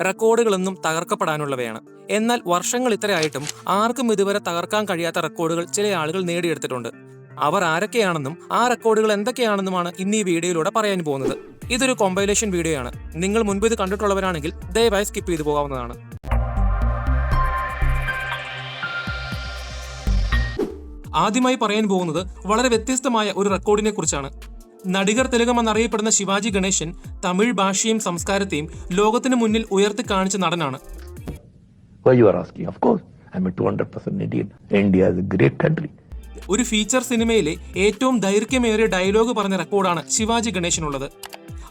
റെക്കോർഡുകളൊന്നും തകർക്കപ്പെടാനുള്ളവയാണ്. എന്നാൽ വർഷങ്ങൾ ഇത്രയായിട്ടും ആർക്കും ഇതുവരെ തകർക്കാൻ കഴിയാത്ത റെക്കോർഡുകൾ ചില ആളുകൾ നേടിയെടുത്തിട്ടുണ്ട്. അവർ ആരൊക്കെയാണെന്നും ആ റെക്കോർഡുകൾ എന്തൊക്കെയാണെന്നുമാണ് ഇന്ന് ഈ വീഡിയോയിലൂടെ പറയാൻ പോകുന്നത്. ഇതൊരു കോമ്പൈലേഷൻ വീഡിയോ ആണ്. നിങ്ങൾ മുൻപ് ഇത് കണ്ടിട്ടുള്ളവരാണെങ്കിൽ ദയവായി സ്കിപ്പ് ചെയ്തു പോകാവുന്നതാണ്. ആദ്യമായി പറയാൻ പോകുന്നത് വളരെ വ്യത്യസ്തമായ ഒരു റെക്കോർഡിനെ കുറിച്ചാണ്. നടികർ തിലകം എന്നറിയപ്പെടുന്ന ശിവാജി ഗണേശൻ തമിഴ് ഭാഷയും സംസ്കാരത്തെയും ലോകത്തിന് മുന്നിൽ ഉയർത്തി കാണിച്ച നടനാണ്. ഒരു ഫീച്ചർ സിനിമയിലെ ഏറ്റവും ദൈർഘ്യമേറിയ ഡയലോഗ് പറഞ്ഞ റെക്കോർഡാണ് ശിവാജി ഗണേശനുള്ളത്.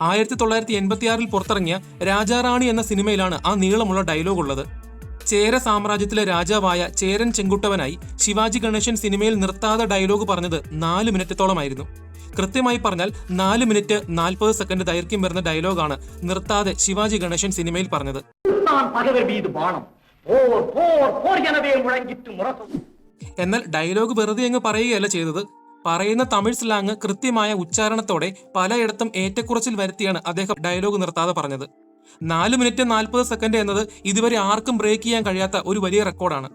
1986 പുറത്തിറങ്ങിയ രാജാറാണി എന്ന സിനിമയിലാണ് ആ നീളമുള്ള ഡയലോഗ് ഉള്ളത്. ചേര സാമ്രാജ്യത്തിലെ രാജാവായ ചേരൻ ചെങ്കുട്ടവനായി ശിവാജി ഗണേശൻ സിനിമയിൽ നിർത്താതെ ഡയലോഗ് പറഞ്ഞത് 4 മിനിറ്റത്തോളമായിരുന്നു. കൃത്യമായി പറഞ്ഞാൽ 4 മിനിറ്റ് 40 സെക്കൻഡ് ദൈർഘ്യം വരുന്ന ഡയലോഗാണ് നിർത്താതെ ശിവാജി ഗണേശൻ സിനിമയിൽ പറഞ്ഞത്. എന്നാൽ ഡയലോഗ് വെറുതെ അങ്ങ് പറയുകയല്ല ചെയ്തത്. പറയുന്ന തമിഴ് സ്ലാങ് കൃത്യമായ ഉച്ചാരണത്തോടെ പലയിടത്തും ഏറ്റക്കുറച്ചിൽ വരുത്തിയാണ് അദ്ദേഹം ഡയലോഗ് നിർത്താതെ പറഞ്ഞത്. 4 മിനിറ്റ് 40 സെക്കൻഡ് എന്നത് ഇതുവരെ ആർക്കും ബ്രേക്ക് ചെയ്യാൻ കഴിയാത്ത ഒരു വലിയ റെക്കോർഡാണ്.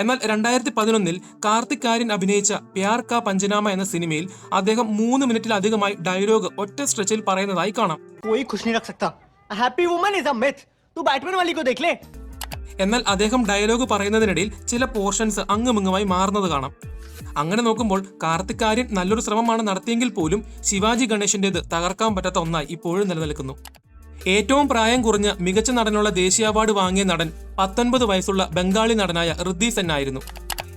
എന്നാൽ 2011 കാർത്തിക് ആര്യൻ അഭിനയിച്ച പ്യാർ കാ പഞ്ചനാമ എന്ന സിനിമയിൽ അദ്ദേഹം 3 മിനിറ്റിലധികമായി ഡയലോഗ് ഒറ്റ സ്ട്രെച്ചിൽ പറയുന്നതായി കാണാം. എന്നാൽ അദ്ദേഹം ഡയലോഗ് പറയുന്നതിനിടയിൽ ചില പോർഷൻസ് അങ്ങുമിങ്ങുമായി മാറുന്നത് കാണാം. അങ്ങനെ നോക്കുമ്പോൾ കാർത്തിക് ആര്യൻ നല്ലൊരു ശ്രമമാണ് നടത്തിയെങ്കിൽ പോലും ശിവാജി ഗണേശന്റേത് തകർക്കാൻ പറ്റാത്ത ഒന്നായി ഇപ്പോഴും നിലനിൽക്കുന്നു. ഏറ്റവും പ്രായം കുറഞ്ഞ മികച്ച നടനുള്ള ദേശീയ അവാർഡ് വാങ്ങിയ നടൻ 19 വയസ്സുള്ള ബംഗാളി നടനായ ഋദ്ധി സെൻ ആയിരുന്നു.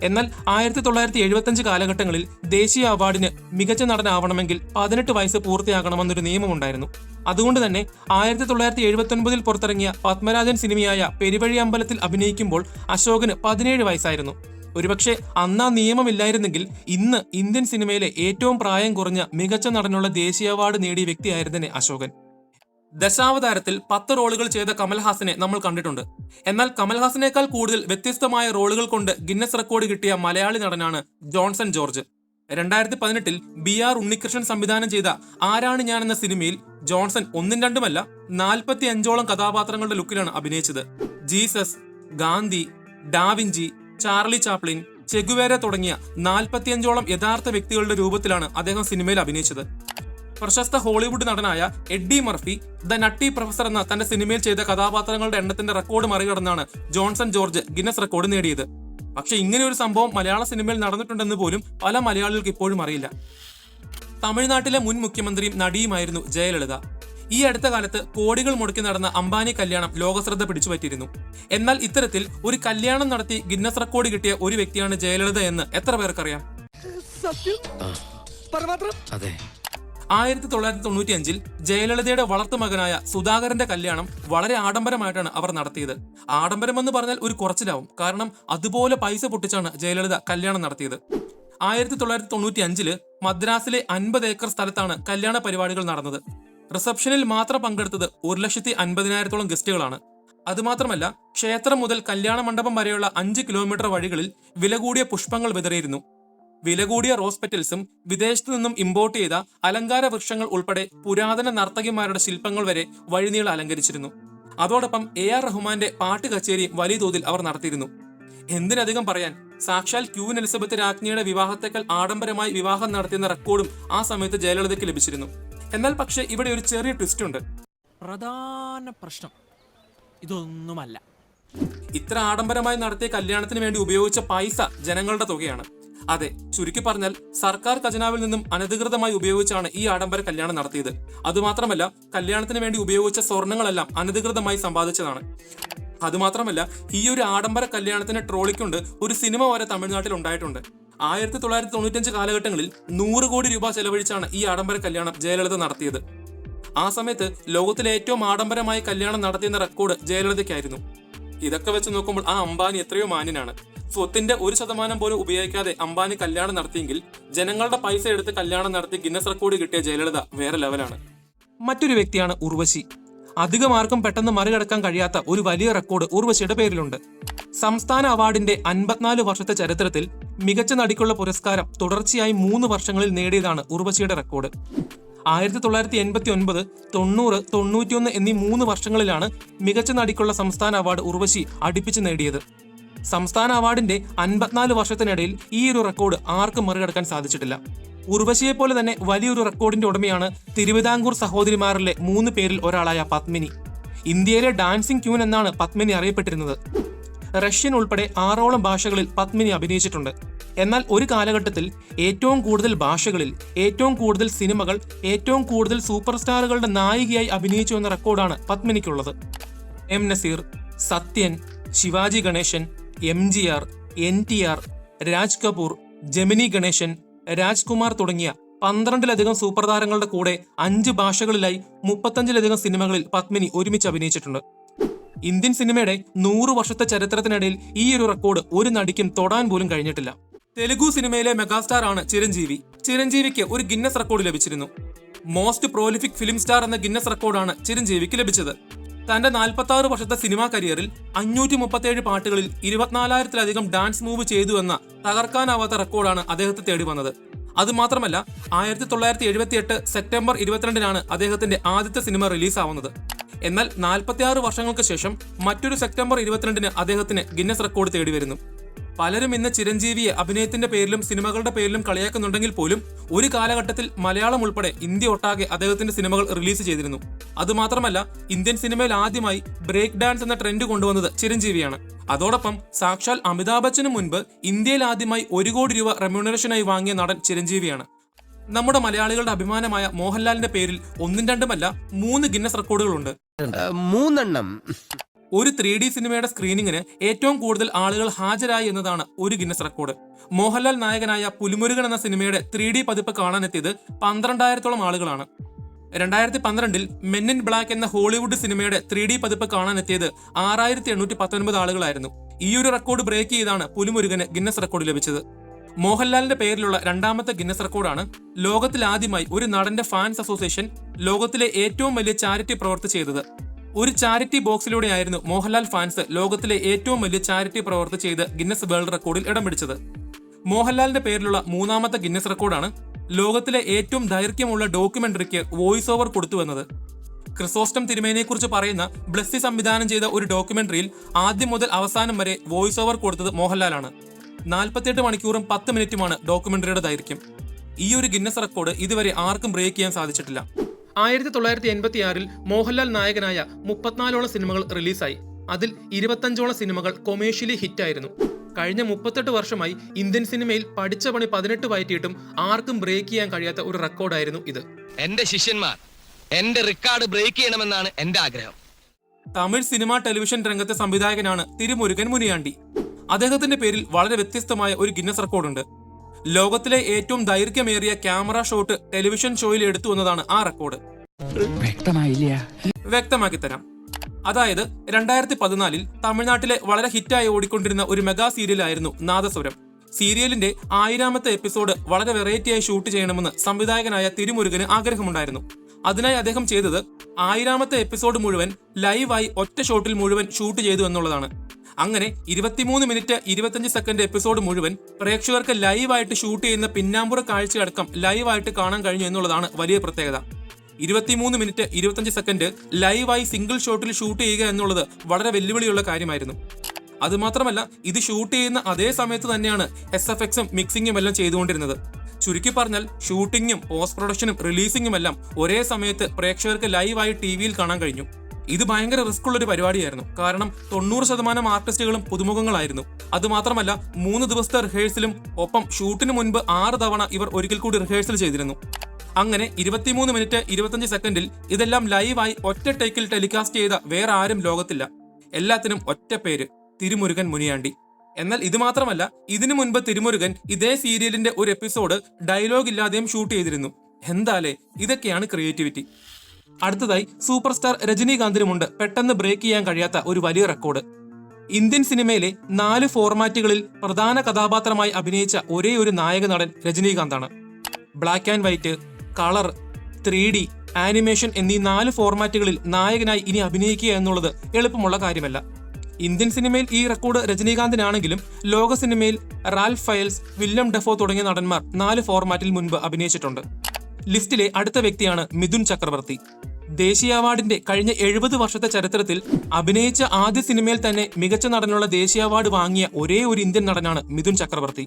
എന്നാൽ 1975 കാലഘട്ടങ്ങളിൽ ദേശീയ അവാർഡിന് മികച്ച നടനാവണമെങ്കിൽ 18 വയസ്സ് പൂർത്തിയാകണമെന്നൊരു നിയമമുണ്ടായിരുന്നു. അതുകൊണ്ട് തന്നെ 1979 പുറത്തിറങ്ങിയ പത്മരാജൻ സിനിമയായ പെരുവഴി അമ്പലത്തിൽ അഭിനയിക്കുമ്പോൾ അശോകന് 17 വയസ്സായിരുന്നു. ഒരുപക്ഷെ അന്ന് ആ നിയമമില്ലായിരുന്നെങ്കിൽ ഇന്ന് ഇന്ത്യൻ സിനിമയിലെ ഏറ്റവും പ്രായം കുറഞ്ഞ മികച്ച നടനുള്ള ദേശീയ അവാർഡ് നേടിയ വ്യക്തിയായിരുന്നേനെ അശോകൻ. ദശാവതാരത്തിൽ 10 റോളുകൾ ചെയ്ത കമൽഹാസനെ നമ്മൾ കണ്ടിട്ടുണ്ട്. എന്നാൽ കമൽഹാസനേക്കാൾ കൂടുതൽ വ്യത്യസ്തമായ റോളുകൾ കൊണ്ട് ഗിന്നസ് റെക്കോർഡ് കിട്ടിയ മലയാളി നടനാണ് ജോൺസൺ ജോർജ്. 2018 BR ഉണ്ണികൃഷ്ണൻ സംവിധാനം ചെയ്ത ആരാണ് ഞാൻ എന്ന സിനിമയിൽ ജോൺസൺ 1ഉം 2ഉമല്ല 45ഓളം കഥാപാത്രങ്ങളുടെ ലുക്കിലാണ് അഭിനയിച്ചത്. Jesus, Gandhi, da Vinci, Charlie Chaplin, Che Guevara തുടങ്ങിയ 45ഓളം യഥാർത്ഥ വ്യക്തികളുടെ രൂപത്തിലാണ് അദ്ദേഹം സിനിമയിൽ അഭിനയിച്ചത്. പ്രശസ്ത ഹോളിവുഡ് നടനായ Eddie Murphy The Nutty Professor എന്ന തന്റെ സിനിമയിൽ ചെയ്ത കഥാപാത്രങ്ങളുടെ എണ്ണത്തിന്റെ റെക്കോർഡ് മറികടന്നാണ് ജോൺസൺ ജോർജ് ഗിന്നസ് റെക്കോർഡ് നേടിയത്. പക്ഷെ ഇങ്ങനെ ഒരു സംഭവം മലയാള സിനിമയിൽ നടന്നിട്ടുണ്ടെന്ന് പോലും പല മലയാളികൾക്ക് ഇപ്പോഴും അറിയില്ല. തമിഴ്നാട്ടിലെ മുൻ മുഖ്യമന്ത്രിയും നടിയുമായിരുന്നു ജയലളിത. ഈ അടുത്ത കാലത്ത് കോടികൾ മുടക്കി നടന്ന അംബാനി കല്യാണം ലോകശ്രദ്ധ പിടിച്ചുപറ്റിയിരുന്നു. എന്നാൽ ഇത്തരത്തിൽ ഒരു കല്യാണം നടത്തി ഗിന്നസ് റെക്കോർഡ് കിട്ടിയ ഒരു വ്യക്തിയാണ് ജയലളിത എന്ന് എത്ര പേർക്കറിയാം? 1995 ജയലളിതയുടെ വളർത്തുമകനായ സുധാകരന്റെ കല്യാണം വളരെ ആഡംബരമായിട്ടാണ് അവർ നടത്തിയത്. ആഡംബരമെന്ന് പറഞ്ഞാൽ ഒരു കുറച്ചിലാവും, കാരണം അതുപോലെ പൈസ പൊട്ടിച്ചാണ് ജയലളിത കല്യാണം നടത്തിയത്. 1995 മദ്രാസിലെ 50 ഏക്കർ സ്ഥലത്താണ് കല്യാണ പരിപാടികൾ നടന്നത്. റിസപ്ഷനിൽ മാത്രം പങ്കെടുത്തത് 1,50,000-ഓളം ഗസ്റ്റുകളാണ്. അതുമാത്രമല്ല, ക്ഷേത്രം മുതൽ കല്യാണ മണ്ഡപം വരെയുള്ള 5 കിലോമീറ്റർ വഴികളിൽ വില കൂടിയ പുഷ്പങ്ങൾ വിതറിയിരുന്നു. വില കൂടിയ റോസ് പെറ്റൽസും വിദേശത്തു നിന്നും ഇമ്പോർട്ട് ചെയ്ത അലങ്കാര വൃക്ഷങ്ങൾ ഉൾപ്പെടെ പുരാതന നർത്തകിമാരുടെ ശില്പങ്ങൾ വരെ വഴിനീളം അലങ്കരിച്ചിരുന്നു. അതോടൊപ്പം AR റഹ്മാന്റെ പാട്ട് കച്ചേരിയും വലിയ തോതിൽ അവർ നടത്തിയിരുന്നു. എന്തിനധികം പറയാൻ, സാക്ഷാൽ ക്യൂൻ എലിസബത്ത് രാജ്ഞിയുടെ വിവാഹത്തെക്കാൾ ആഡംബരമായി വിവാഹം നടത്തിയെന്ന റെക്കോർഡും ആ സമയത്ത് ജയലളിതയ്ക്ക് ലഭിച്ചിരുന്നു. എന്നാൽ പക്ഷേ ഇവിടെ ഒരു ചെറിയ ട്വിസ്റ്റ് ഉണ്ട്. പ്രധാന പ്രശ്നം ഇതൊന്നുമല്ല. ഇത്ര ആഡംബരമായി നടത്തിയ കല്യാണത്തിന് വേണ്ടി ഉപയോഗിച്ച പൈസ ജനങ്ങളുടെ തുകയാണ്. അതെ, ചുരുക്കി പറഞ്ഞാൽ സർക്കാർ ഖജനാവിൽ നിന്നും അനധികൃതമായി ഉപയോഗിച്ചാണ് ഈ ആഡംബര കല്യാണം നടത്തിയത്. അതുമാത്രമല്ല, കല്യാണത്തിന് വേണ്ടി ഉപയോഗിച്ച സ്വർണങ്ങളെല്ലാം അനധികൃതമായി സമ്പാദിച്ചതാണ്. അതുമാത്രമല്ല, ഈ ഒരു ആഡംബര കല്യാണത്തിന് ട്രോളിക്കൊണ്ട് ഒരു സിനിമ വരെ തമിഴ്നാട്ടിൽ ഉണ്ടായിട്ടുണ്ട്. 1995 കാലഘട്ടങ്ങളിൽ 100 കോടി രൂപ ചെലവഴിച്ചാണ് ഈ ആഡംബര കല്യാണം ജയലളിത നടത്തിയത്. ആ സമയത്ത് ലോകത്തിലെ ഏറ്റവും ആഡംബരമായി കല്യാണം നടത്തിയെന്ന റെക്കോർഡ് ജയലളിതയ്ക്കായിരുന്നു. ഇതൊക്കെ വെച്ച് നോക്കുമ്പോൾ ആ അംബാനി എത്രയോ മാന്യനാണ്. സ്വത്തിന്റെ 1% പോലും ഉപയോഗിക്കാതെ അംബാനി കല്യാണം നടത്തിയെങ്കിൽ ജനങ്ങളുടെ പൈസ എടുത്ത് കല്യാണം നടത്തി ഗിന്നസ് റെക്കോർഡ് കിട്ടിയ ജയലളിത വേറെ ലെവലാണ്. മറ്റൊരു വ്യക്തിയാണ് ഉർവശി. അധികം ആർക്കും പെട്ടെന്ന് മറികടക്കാൻ കഴിയാത്ത ഒരു വലിയ റെക്കോർഡ് ഉർവശിയുടെ പേരിലുണ്ട്. സംസ്ഥാന അവാർഡിന്റെ 54 വർഷത്തെ ചരിത്രത്തിൽ മികച്ച നടിക്കുള്ള പുരസ്കാരം തുടർച്ചയായി 3 വർഷങ്ങളിൽ നേടിയതാണ് ഉർവശിയുടെ റെക്കോർഡ്. 1989, 90, 91 എന്നീ 3 വർഷങ്ങളിലാണ് മികച്ച നടിക്കുള്ള സംസ്ഥാന അവാർഡ് ഉർവശി അടുപ്പിച്ച് നേടിയത്. സംസ്ഥാന അവാർഡിന്റെ 54 വർഷത്തിനിടയിൽ ഈ ഒരു റെക്കോർഡ് ആർക്കും മറികടക്കാൻ സാധിച്ചിട്ടില്ല. ഉർവശിയെ പോലെ തന്നെ വലിയൊരു റെക്കോർഡിന്റെ ഉടമയാണ് തിരുവിതാംകൂർ സഹോദരിമാരിലെ 3 പേരിൽ ഒരാളായ പത്മിനി. ഇന്ത്യയിലെ ഡാൻസിംഗ് ക്യൂൻ എന്നാണ് പത്മിനി അറിയപ്പെട്ടിരുന്നത്. റഷ്യൻ ഉൾപ്പെടെ 6ഓളം ഭാഷകളിൽ പത്മിനി അഭിനയിച്ചിട്ടുണ്ട്. എന്നാൽ ഒരു കാലഘട്ടത്തിൽ ഏറ്റവും കൂടുതൽ ഭാഷകളിൽ, ഏറ്റവും കൂടുതൽ സിനിമകൾ, ഏറ്റവും കൂടുതൽ സൂപ്പർ സ്റ്റാറുകളുടെ നായികയായി അഭിനയിച്ചു എന്ന റെക്കോർഡാണ് പത്മിനിക്കുള്ളത്. M Nazir, Sathyan, Sivaji Ganesan, MGR, NTR, Raj Kapoor, Gemini Ganesan, Rajkumar തുടങ്ങിയ 12ലധികം സൂപ്പർ താരങ്ങളുടെ കൂടെ 5 ഭാഷകളിലായി 35ലധികം സിനിമകളിൽ പത്മിനി ഒരുമിച്ച് അഭിനയിച്ചിട്ടുണ്ട്. ഇന്ത്യൻ സിനിമയുടെ 100 വർഷത്തെ ചരിത്രത്തിനിടയിൽ ഈ ഒരു റെക്കോർഡ് ഒരു നടിക്കും തൊടാൻ പോലും കഴിഞ്ഞിട്ടില്ല. തെലുഗു സിനിമയിലെ മെഗാസ്റ്റാർ ആണ് ചിരഞ്ജീവി. ചിരഞ്ജീവിക്ക് ഒരു ഗിന്നസ് റെക്കോർഡ് ലഭിച്ചിരുന്നു. മോസ്റ്റ് പ്രോലിഫിക് ഫിലിം സ്റ്റാർ എന്ന ഗിന്നസ് റെക്കോർഡാണ് ചിരഞ്ജീവിക്ക് ലഭിച്ചത്. തന്റെ 46 വർഷത്തെ സിനിമാ കരിയറിൽ 537 പാട്ടുകളിൽ 24,000-ലധികം ഡാൻസ് മൂവ് ചെയ്തു എന്ന തകർക്കാനാവാത്ത റെക്കോർഡാണ് അദ്ദേഹത്തെ തേടി വന്നത്. അതുമാത്രമല്ല, 1978 സെപ്റ്റംബർ 22-നാണ് അദ്ദേഹത്തിന്റെ ആദ്യത്തെ സിനിമ റിലീസാവുന്നത്. എന്നാൽ 46 വർഷങ്ങൾക്ക് ശേഷം മറ്റൊരു സെപ്റ്റംബർ 22-ന് അദ്ദേഹത്തിന് ഗിന്നസ് റെക്കോർഡ് തേടി വരുന്നു. പലരും ഇന്ന് ചിരഞ്ജീവിയെ അഭിനയത്തിന്റെ പേരിലും സിനിമകളുടെ പേരിലും കളിയാക്കുന്നുണ്ടെങ്കിൽ പോലും ഒരു കാലഘട്ടത്തിൽ മലയാളം ഉൾപ്പെടെ ഇന്ത്യ ഒട്ടാകെ അദ്ദേഹത്തിന്റെ സിനിമകൾ റിലീസ് ചെയ്തിരുന്നു. അതുമാത്രമല്ല, ഇന്ത്യൻ സിനിമയിൽ ആദ്യമായി ബ്രേക്ക് ഡാൻസ് എന്ന ട്രെൻഡ് കൊണ്ടുവന്നത് ചിരഞ്ജീവിയാണ്. അതോടൊപ്പം സാക്ഷാൽ അമിതാഭ് ബച്ചന് മുൻപ് ഇന്ത്യയിൽ ആദ്യമായി 1 കോടി രൂപ റെമ്യൂണറേഷനായി വാങ്ങിയ നടൻ ചിരഞ്ജീവിയാണ്. നമ്മുടെ മലയാളികളുടെ അഭിമാനമായ മോഹൻലാലിന്റെ പേരിൽ 1ഉം 2ഉമല്ല 3 ഗിന്നസ് റെക്കോർഡുകളുണ്ട്. 3 ഒരു 3D സിനിമയുടെ സ്ക്രീനിങ്ങിന് ഏറ്റവും കൂടുതൽ ആളുകൾ ഹാജരായി എന്നതാണ് ഒരു ഗിന്നസ് റെക്കോർഡ്. മോഹൻലാൽ നായകനായ പുലിമുരുകൻ എന്ന സിനിമയുടെ 3D പതിപ്പ് കാണാനെത്തിയത് 12,000-ഓളം ആളുകളാണ്. 2012-ൽ മെൻ ഇൻ ബ്ലാക്ക് എന്ന ഹോളിവുഡ് സിനിമയുടെ 3D പതിപ്പ് കാണാനെത്തിയത് 6,819 ആളുകളായിരുന്നു. ഈ ഒരു റെക്കോർഡ് ബ്രേക്ക് ചെയ്താണ് പുലിമുരുകന് ഗിന്നസ് റെക്കോർഡ് ലഭിച്ചത്. മോഹൻലാലിന്റെ പേരിലുള്ള 2ാമത്തെ ഗിന്നസ് റെക്കോർഡാണ് ലോകത്തിൽ ആദ്യമായി ഒരു നടന്റെ ഫാൻസ് അസോസിയേഷൻ ലോകത്തിലെ ഏറ്റവും വലിയ ചാരിറ്റി പ്രവർത്തി ചെയ്തത്. ഒരു ചാരിറ്റി ബോക്സിലൂടെയായിരുന്നു മോഹൻലാൽ ഫാൻസ് ലോകത്തിലെ ഏറ്റവും വലിയ ചാരിറ്റി പ്രവർത്തി ചെയ്ത് ഗിന്നസ് വേൾഡ് റെക്കോർഡിൽ ഇടം പിടിച്ചത്. മോഹൻലാലിന്റെ പേരിലുള്ള 3ാമത്തെ ഗിന്നസ് റെക്കോർഡാണ് ലോകത്തിലെ ഏറ്റവും ദൈർഘ്യമുള്ള ഡോക്യുമെന്ററിക്ക് വോയിസ് ഓവർ കൊടുത്തുവെന്നത്. ക്രിസോസ്റ്റം തിരുമേനിയെക്കുറിച്ച് പറയുന്ന ബ്ലസ്സി സംവിധാനം ചെയ്ത ഒരു ഡോക്യുമെന്ററിയിൽ ആദ്യം മുതൽ അവസാനം വരെ വോയിസ് ഓവർ കൊടുത്തത് മോഹൻലാലാണ്. 48 മണിക്കൂറും 10 മിനിറ്റുമാണ് ഡോക്യുമെന്ററിയുടെ ദൈർഘ്യം. ഈ ഒരു ഗിന്നസ് റെക്കോർഡ് ഇതുവരെ ആർക്കും ബ്രേക്ക് ചെയ്യാൻ സാധിച്ചിട്ടില്ല. 1986-ൽ മോഹൻലാൽ നായകനായ 34ഓളം സിനിമകൾ റിലീസായി. അതിൽ 25ഓളം സിനിമകൾ കൊമേഴ്ഷ്യലി ഹിറ്റായിരുന്നു. കഴിഞ്ഞ 38 വർഷമായി ഇന്ത്യൻ സിനിമയിൽ പഠിച്ച പണി 18 വയറ്റിയിട്ടും ആർക്കും ബ്രേക്ക് ചെയ്യാൻ കഴിയാത്ത ഒരു റെക്കോർഡായിരുന്നു ഇത്. എന്റെ ശിഷ്യന്മാർ എന്റെ റെക്കോർഡ് ബ്രേക്ക് ചെയ്യണമെന്നാണ് എന്റെ ആഗ്രഹം. തമിഴ് സിനിമ ടെലിവിഷൻ രംഗത്തെ സംവിധായകനാണ് തിരുമുരുകൻ മുനിയാണ്ടി. അദ്ദേഹത്തിന്റെ പേരിൽ വളരെ വ്യത്യസ്തമായ ഒരു ഗിന്നസ് റെക്കോർഡുണ്ട്. ലോകത്തിലെ ഏറ്റവും ദൈർഘ്യമേറിയ ക്യാമറ ഷോട്ട് ടെലിവിഷൻ ഷോയിൽ എടുത്തു എന്നതാണ് ആ റെക്കോർഡ്. വ്യക്തമാക്കി തരാം. അതായത് 2014-ൽ തമിഴ്നാട്ടിലെ വളരെ ഹിറ്റായി ഓടിക്കൊണ്ടിരുന്ന ഒരു മെഗാ സീരിയലായിരുന്നു നാദസ്വരം. സീരിയലിന്റെ 1000-ാമത്തെ എപ്പിസോഡ് വളരെ വെറൈറ്റിയായി ഷൂട്ട് ചെയ്യണമെന്ന് സംവിധായകനായ തിരുമുരുകന് ആഗ്രഹമുണ്ടായിരുന്നു. അതിനായി അദ്ദേഹം ചെയ്തത് 1000-ാമത്തെ എപ്പിസോഡ് മുഴുവൻ ലൈവായി ഒറ്റ ഷോട്ടിൽ മുഴുവൻ ഷൂട്ട് ചെയ്തു എന്നുള്ളതാണ്. അങ്ങനെ 23 മിനിറ്റ് 25 സെക്കൻഡ് എപ്പിസോഡ് മുഴുവൻ പ്രേക്ഷകർക്ക് ലൈവായിട്ട് ഷൂട്ട് ചെയ്യുന്ന പിന്നാമ്പുറ കാഴ്ചയടക്കം ലൈവായിട്ട് കാണാൻ കഴിഞ്ഞു എന്നുള്ളതാണ് വലിയ പ്രത്യേകത. 23 മിനിറ്റ് 25 സെക്കൻഡ് ലൈവായി സിംഗിൾ ഷോട്ടിൽ ഷൂട്ട് ചെയ്യുക എന്നുള്ളത് വളരെ വെല്ലുവിളിയുള്ള കാര്യമായിരുന്നു. അതുമാത്രമല്ല, ഇത് ഷൂട്ട് ചെയ്യുന്ന അതേ സമയത്ത് തന്നെയാണ് SFX-ഉം മിക്സിങ്ങും എല്ലാം ചെയ്തുകൊണ്ടിരുന്നത്. ചുരുക്കി പറഞ്ഞാൽ ഷൂട്ടിങ്ങും പോസ്റ്റ് പ്രൊഡക്ഷനും റിലീസിംഗും എല്ലാം ഒരേ സമയത്ത് പ്രേക്ഷകർക്ക് ലൈവായി TV-യിൽ കാണാൻ കഴിഞ്ഞു. ഇത് ഭയങ്കര റിസ്ക് ഉള്ളൊരു പരിപാടിയായിരുന്നു. കാരണം 90% ആർട്ടിസ്റ്റുകളും പുതുമുഖങ്ങളായിരുന്നു. അതുമാത്രമല്ല, 3 ദിവസത്തെ റിഹേഴ്സലും ഒപ്പം ഷൂട്ടിന് മുൻപ് 6 തവണ ഇവർ ഒരിക്കൽ കൂടി റിഹേഴ്സൽ ചെയ്തിരുന്നു. അങ്ങനെ 23 മിനിറ്റ് 25 സെക്കൻഡിൽ ഇതെല്ലാം ലൈവായി ഒറ്റ ടേക്കിൽ ടെലികാസ്റ്റ് ചെയ്ത വേറെ ആരും ലോകത്തില്ല. എല്ലാത്തിനും ഒറ്റ പേര്, തിരുമുരുകൻ മുനിയാണ്ടി. എന്നാൽ ഇത് മാത്രമല്ല, ഇതിനു മുൻപ് തിരുമുരുകൻ ഇതേ സീരിയലിന്റെ ഒരു എപ്പിസോഡ് ഡയലോഗ് ഇല്ലാതെയും ഷൂട്ട് ചെയ്തിരുന്നു. എന്താലേ, ഇതൊക്കെയാണ് ക്രിയേറ്റിവിറ്റി. അടുത്തതായി സൂപ്പർ സ്റ്റാർ രജനീകാന്തിനുമുണ്ട് പെട്ടെന്ന് ബ്രേക്ക് ചെയ്യാൻ കഴിയാത്ത ഒരു വലിയ റെക്കോർഡ്. ഇന്ത്യൻ സിനിമയിലെ 4 ഫോർമാറ്റുകളിൽ പ്രധാന കഥാപാത്രമായി അഭിനയിച്ച ഒരേ ഒരു നായക നടൻ രജനീകാന്താണ്. Black and white, colour, 3D, animation എന്നീ 4 ഫോർമാറ്റുകളിൽ നായകനായി ഇനി അഭിനയിക്കുക എന്നുള്ളത് എളുപ്പമുള്ള കാര്യമല്ല. ഇന്ത്യൻ സിനിമയിൽ ഈ റെക്കോർഡ് രജനീകാന്തിനാണെങ്കിലും ലോക സിനിമയിൽ റാൽഫ് ഫയൽസ്, വില്യം ഡെഫോ തുടങ്ങിയ നടന്മാർ 4 ഫോർമാറ്റിൽ മുൻപ് അഭിനയിച്ചിട്ടുണ്ട്. ലിസ്റ്റിലെ അടുത്ത വ്യക്തിയാണ് മിഥുൻ ചക്രവർത്തി. ദേശീയ അവാർഡിന്റെ കഴിഞ്ഞ 70 വർഷത്തെ ചരിത്രത്തിൽ അഭിനയിച്ച ആദ്യ സിനിമയിൽ തന്നെ മികച്ച നടനുള്ള ദേശീയ അവാർഡ് വാങ്ങിയ ഒരേ ഒരു ഇന്ത്യൻ നടനാണ് മിഥുൻ ചക്രവർത്തി.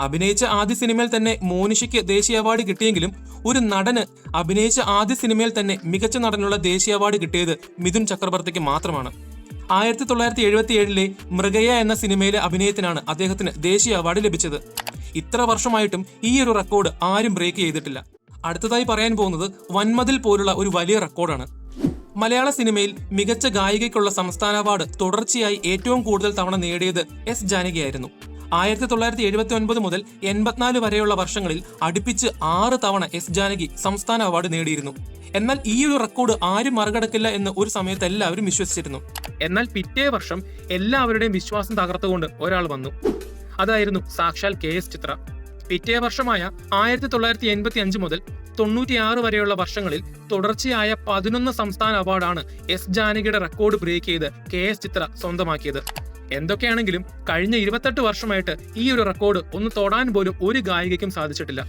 അഭിനയിച്ച ആദ്യ സിനിമയിൽ തന്നെ മോനിഷയ്ക്ക് ദേശീയ അവാർഡ് കിട്ടിയെങ്കിലും ഒരു നടന് അഭിനയിച്ച ആദ്യ സിനിമയിൽ തന്നെ മികച്ച നടനുള്ള ദേശീയ അവാർഡ് കിട്ടിയത് മിഥുൻ ചക്രവർത്തിക്ക് മാത്രമാണ്. 1977 മൃഗയ എന്ന സിനിമയിലെ അഭിനയത്തിനാണ് അദ്ദേഹത്തിന് ദേശീയ അവാർഡ് ലഭിച്ചത്. ഇത്ര വർഷമായിട്ടും ഈ ഒരു റെക്കോർഡ് ആരും ബ്രേക്ക് ചെയ്തിട്ടില്ല. അടുത്തതായി പറയാൻ പോകുന്നത് വൻമതിൽ പോലുള്ള ഒരു വലിയ റെക്കോർഡാണ്. മലയാള സിനിമയിൽ മികച്ച ഗായികയ്ക്കുള്ള സംസ്ഥാന അവാർഡ് തുടർച്ചയായി ഏറ്റവും കൂടുതൽ തവണ നേടിയത് എസ് ജാനകിയായിരുന്നു. 1979 മുതൽ 84 വരെയുള്ള വർഷങ്ങളിൽ അടുപ്പിച്ച് 6 തവണ എസ് ജാനകി സംസ്ഥാന അവാർഡ് നേടിയിരുന്നു. എന്നാൽ ഈ ഒരു റെക്കോർഡ് ആരും മറികടക്കില്ല എന്ന് ഒരു സമയത്ത് എല്ലാവരും വിശ്വസിച്ചിരുന്നു. എന്നാൽ പിറ്റേ വർഷം എല്ലാവരുടെയും വിശ്വാസം തകർത്തുകൊണ്ട് ഒരാൾ വന്നു. അതായിരുന്നു സാക്ഷാൽ KS ചിത്ര. പിറ്റേ വർഷമായ 1985 മുതൽ 96 വരെയുള്ള വർഷങ്ങളിൽ തുടർച്ചയായ 11 സംസ്ഥാന അവാർഡാണ് എസ് ജാനകിയുടെ റെക്കോർഡ് ബ്രേക്ക് ചെയ്ത് KS ചിത്ര സ്വന്തമാക്കിയത്. എന്തൊക്കെയാണെങ്കിലും കഴിഞ്ഞ 28 വർഷമായിട്ട് ഈ ഒരു റെക്കോർഡ് ഒന്ന് തൊടാൻ പോലും ഒരു ഗായികയ്ക്കും സാധിച്ചിട്ടില്ല.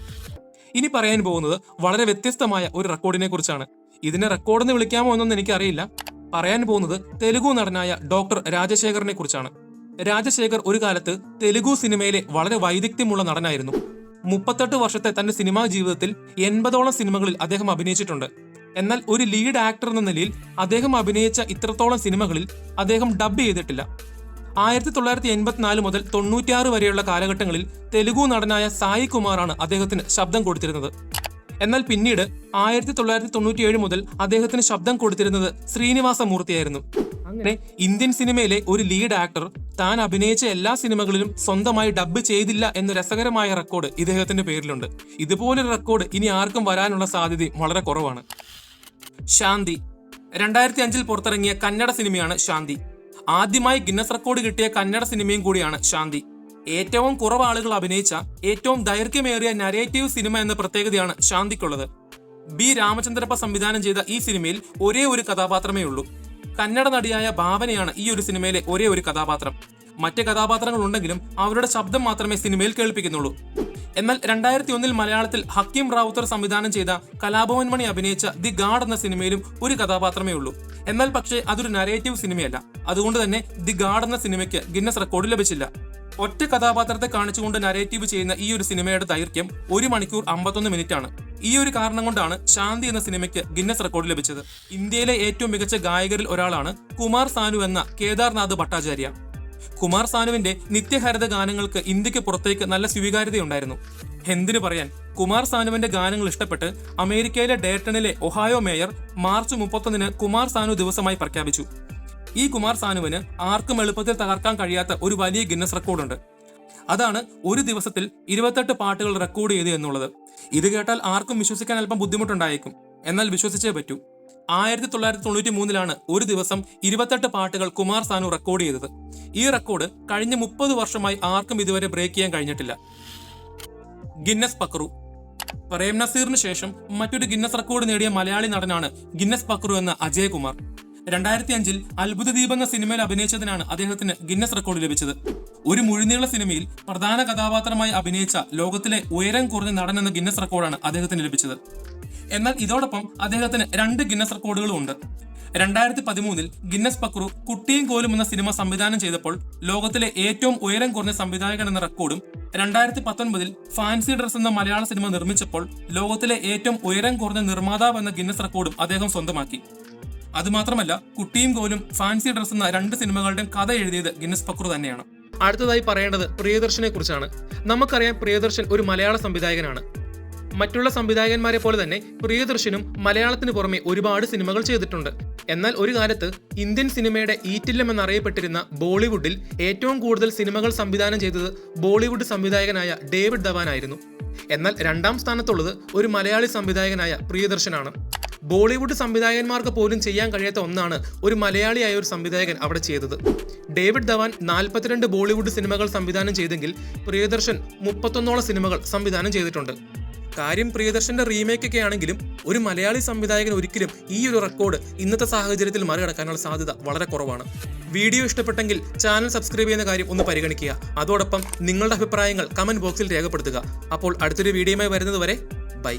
ഇനി പറയാൻ പോകുന്നത് വളരെ വ്യത്യസ്തമായ ഒരു റെക്കോർഡിനെ കുറിച്ചാണ്. ഇതിനെ റെക്കോർഡെന്ന് വിളിക്കാമോ എന്നൊന്നും എനിക്കറിയില്ല. പറയാൻ പോകുന്നത് തെലുഗു നടനായ ഡോക്ടർ രാജശേഖറിനെ കുറിച്ചാണ്. രാജശേഖർ ഒരു കാലത്ത് തെലുഗു സിനിമയിലെ വളരെ വൈദഗ്ധ്യമുള്ള നടനായിരുന്നു. 38 വർഷത്തെ തന്റെ സിനിമാ ജീവിതത്തിൽ 80ഓളം സിനിമകളിൽ അദ്ദേഹം അഭിനയിച്ചിട്ടുണ്ട്. എന്നാൽ ഒരു ലീഡ് ആക്ടർ എന്ന നിലയിൽ അദ്ദേഹം അഭിനയിച്ച ഇത്രത്തോളം സിനിമകളിൽ അദ്ദേഹം ഡബ് ചെയ്തിട്ടില്ല. 1984 മുതൽ 96 വരെയുള്ള കാലഘട്ടങ്ങളിൽ തെലുഗു നടനായ സായി കുമാറാണ് അദ്ദേഹത്തിന് ശബ്ദം കൊടുത്തിരുന്നത്. എന്നാൽ പിന്നീട് 1997 മുതൽ അദ്ദേഹത്തിന് ശബ്ദം കൊടുത്തിരുന്നത് ശ്രീനിവാസമൂർത്തിയായിരുന്നു. അങ്ങനെ ഇന്ത്യൻ സിനിമയിലെ ഒരു ലീഡ് ആക്ടർ താൻ അഭിനയിച്ച എല്ലാ സിനിമകളിലും സ്വന്തമായി ഡബ് ചെയ്തില്ല എന്ന രസകരമായ റെക്കോർഡ് ഇദ്ദേഹത്തിന്റെ പേരിലുണ്ട്. ഇതുപോലൊരു റെക്കോർഡ് ഇനി ആർക്കും വരാനുള്ള സാധ്യതയും വളരെ കുറവാണ്. ശാന്തി 2005 പുറത്തിറങ്ങിയ കന്നഡ സിനിമയാണ് ശാന്തി. ആദ്യമായി ഗിന്നസ് റെക്കോർഡ് കിട്ടിയ കന്നഡ സിനിമയും കൂടിയാണ് ശാന്തി. ഏറ്റവും കുറവ് ആളുകൾ അഭിനയിച്ച ഏറ്റവും ദൈർഘ്യമേറിയ നരേറ്റീവ് സിനിമ എന്ന പ്രത്യേകതയാണ് ശാന്തിക്കുള്ളത്. ബി രാമചന്ദ്രപ്പ സംവിധാനം ചെയ്ത ഈ സിനിമയിൽ ഒരേ ഒരു കഥാപാത്രമേ ഉള്ളൂ. കന്നഡ നടിയായ ഭാവനയാണ് ഈ ഒരു സിനിമയിലെ ഒരേ ഒരു കഥാപാത്രം. മറ്റ് കഥാപാത്രങ്ങൾ ഉണ്ടെങ്കിലും അവരുടെ ശബ്ദം മാത്രമേ സിനിമയിൽ കേൾപ്പിക്കുന്നുള്ളൂ. എന്നാൽ 2001 മലയാളത്തിൽ ഹക്കീം റാവുത്തർ സംവിധാനം ചെയ്ത കലാഭവൻ മണി അഭിനയിച്ച ദി ഗാഡ് എന്ന സിനിമയിലും ഒരു കഥാപാത്രമേ ഉള്ളൂ. എന്നാൽ പക്ഷേ അതൊരു നരേറ്റീവ് സിനിമയല്ല. അതുകൊണ്ട് തന്നെ ദി ഗാഡ് എന്ന സിനിമയ്ക്ക് ഗിന്നസ് റെക്കോർഡ് ലഭിച്ചില്ല. ഒറ്റ കഥാപാത്രത്തെ കാണിച്ചുകൊണ്ട് നരേറ്റീവ് ചെയ്യുന്ന ഈ ഒരു സിനിമയുടെ ദൈർഘ്യം 1 മണിക്കൂർ 51 മിനിറ്റ് ആണ്. ഈ ഒരു കാരണം കൊണ്ടാണ് ശാന്തി എന്ന സിനിമയ്ക്ക് ഗിന്നസ് റെക്കോർഡ് ലഭിച്ചത്. ഇന്ത്യയിലെ ഏറ്റവും മികച്ച ഗായകരിൽ ഒരാളാണ് കുമാർ സാനു എന്ന കേദാർനാഥ് ഭട്ടാചാര്യ. കുമാർ സാനുവിന്റെ നിത്യഹരിത ഗാനങ്ങൾക്ക് ഇന്ത്യക്ക് പുറത്തേക്ക് നല്ല സ്വീകാര്യതയുണ്ടായിരുന്നു. എന്തിനു പറയാൻ, കുമാർ സാനുവിന്റെ ഗാനങ്ങൾ ഇഷ്ടപ്പെട്ട് അമേരിക്കയിലെ ഡേറ്റണിലെ Ohio mayor March 31 Kumar Sanu ദിവസമായി പ്രഖ്യാപിച്ചു. ഈ കുമാർ സാനുവിന് ആർക്കും എളുപ്പത്തിൽ തകർക്കാൻ കഴിയാത്ത ഒരു വലിയ ഗിന്നസ് റെക്കോർഡുണ്ട്. അതാണ് ഒരു ദിവസത്തിൽ 28 പാട്ടുകൾ റെക്കോർഡ് ചെയ്തു എന്നുള്ളത്. ഇത് കേട്ടാൽ ആർക്കും വിശ്വസിക്കാൻ അല്പം ബുദ്ധിമുട്ടുണ്ടായേക്കും. എന്നാൽ വിശ്വസിച്ചേ പറ്റൂ. 1993 ഒരു ദിവസം 28 പാട്ടുകൾ കുമാർ സാനു റെക്കോർഡ് ചെയ്തത്. ഈ റെക്കോർഡ് കഴിഞ്ഞ 30 വർഷമായി ആർക്കും ഇതുവരെ ബ്രേക്ക് ചെയ്യാൻ കഴിഞ്ഞിട്ടില്ല. ഗിന്നസ് പക്രു. പ്രേം നസീറിന് ശേഷം മറ്റൊരു ഗിന്നസ് റെക്കോർഡ് നേടിയ മലയാളി നടനാണ് ഗിന്നസ് പക്രു എന്ന അജയ് കുമാർ. 2005 അത്ഭുത ദീപ് എന്ന സിനിമയിൽ അഭിനയിച്ചതിനാണ് അദ്ദേഹത്തിന് ഗിന്നസ് റെക്കോർഡ് ലഭിച്ചത്. ഒരു മുഴുനീള സിനിമയിൽ പ്രധാന കഥാപാത്രമായി അഭിനയിച്ച ലോകത്തിലെ ഉയരം കുറഞ്ഞ നടൻ എന്ന ഗിന്നസ് റെക്കോർഡാണ് അദ്ദേഹത്തിന് ലഭിച്ചത്. എന്നാൽ ഇതോടൊപ്പം അദ്ദേഹത്തിന് 2 ഗിന്നസ് റെക്കോർഡുകളും ഉണ്ട്. 2013 ഗിന്നസ് പക്രു കുട്ടിയും കോലും എന്ന സിനിമ സംവിധാനം ചെയ്തപ്പോൾ ലോകത്തിലെ ഏറ്റവും ഉയരം കുറഞ്ഞ സംവിധായകൻ എന്ന റെക്കോർഡും 2019 ഫാൻസി ഡ്രസ് എന്ന മലയാള സിനിമ നിർമ്മിച്ചപ്പോൾ ലോകത്തിലെ ഏറ്റവും ഉയരം കുറഞ്ഞ നിർമ്മാതാവ് എന്ന ഗിന്നസ് റെക്കോർഡും അദ്ദേഹം സ്വന്തമാക്കി. അതുമാത്രമല്ല, കുട്ടിയും കോലും ഫാൻസി ഡ്രസ് എന്ന 2 സിനിമകളുടെയും കഥ എഴുതിയത് ഗിന്നസ് പക്രു തന്നെയാണ്. അടുത്തതായി പറയേണ്ടത് പ്രിയദർശനെ കുറിച്ചാണ്. നമുക്കറിയാം, പ്രിയദർശൻ ഒരു മലയാള സംവിധായകനാണ്. മറ്റുള്ള സംവിധായകന്മാരെ പോലെ തന്നെ പ്രിയദർശനും മലയാളത്തിന് പുറമെ ഒരുപാട് സിനിമകൾ ചെയ്തിട്ടുണ്ട്. എന്നാൽ ഒരു കാലത്ത് ഇന്ത്യൻ സിനിമയുടെ ഈറ്റില്ലം എന്നറിയപ്പെട്ടിരുന്ന ബോളിവുഡിൽ ഏറ്റവും കൂടുതൽ സിനിമകൾ സംവിധാനം ചെയ്തത് ബോളിവുഡ് സംവിധായകനായ ഡേവിഡ് ധവാൻ ആയിരുന്നു. എന്നാൽ 2ാം സ്ഥാനത്തുള്ളത് ഒരു മലയാളി സംവിധായകനായ പ്രിയദർശനാണ്. ബോളിവുഡ് സംവിധായകന്മാർക്ക് പോലും ചെയ്യാൻ കഴിയാത്ത ഒന്നാണ് ഒരു മലയാളിയായ ഒരു സംവിധായകൻ അവിടെ ചെയ്തത്. ഡേവിഡ് ധവാൻ 42 ബോളിവുഡ് സിനിമകൾ സംവിധാനം ചെയ്തെങ്കിൽ പ്രിയദർശൻ 31ഓളം സിനിമകൾ സംവിധാനം ചെയ്തിട്ടുണ്ട്. കാര്യം പ്രിയദർശന്റെ റീമേക്ക് ഒക്കെ ആണെങ്കിലും ഒരു മലയാളി സംവിധായകൻ ഒരിക്കലും ഈ ഒരു റെക്കോർഡ് ഇന്നത്തെ സാഹചര്യത്തിൽ മറികടക്കാനുള്ള സാധ്യത വളരെ കുറവാണ്. വീഡിയോ ഇഷ്ടപ്പെട്ടെങ്കിൽ ചാനൽ സബ്സ്ക്രൈബ് ചെയ്യുന്ന കാര്യം ഒന്ന് പരിഗണിക്കുക. അതോടൊപ്പം നിങ്ങളുടെ അഭിപ്രായങ്ങൾ കമന്റ് ബോക്സിൽ രേഖപ്പെടുത്തുക. അപ്പോൾ അടുത്തൊരു വീഡിയോയുമായി വരുന്നത് വരെ ബൈ.